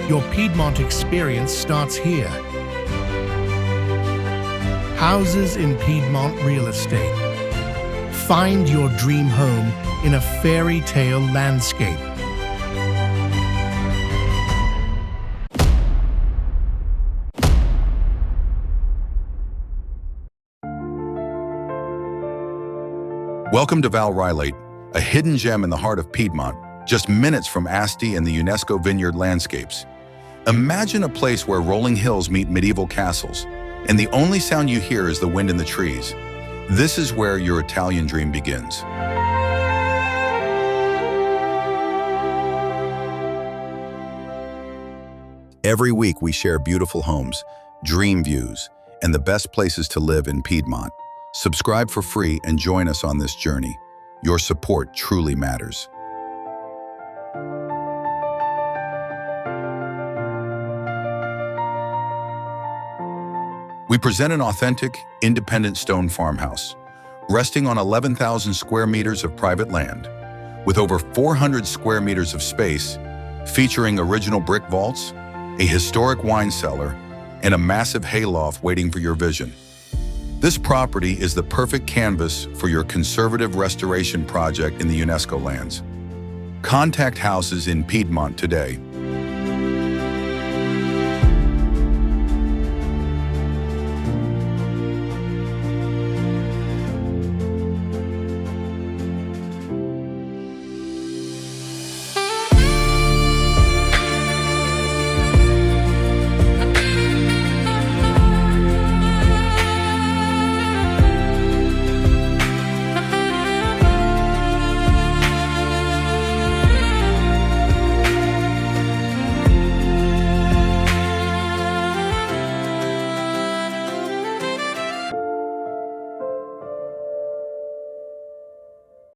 Your Piedmont experience starts here. Houses in Piedmont Real Estate. Find your dream home in a fairy tale landscape. Welcome to Rilate, a hidden gem in the heart of Piedmont, just minutes from Asti and the UNESCO vineyard landscapes. Imagine a place where rolling hills meet medieval castles, and the only sound you hear is the wind in the trees. This is where your Italian dream begins. Every week we share beautiful homes, dream views, and the best places to live in Piedmont. Subscribe for free and join us on this journey. Your support truly matters. We present an authentic, independent stone farmhouse, resting on 11,000 square meters of private land, with over 400 square meters of space, featuring original brick vaults, a historic wine cellar, and a massive hayloft waiting for your vision. This property is the perfect canvas for your conservative restoration project in the UNESCO lands. Contact houses in Piedmont today.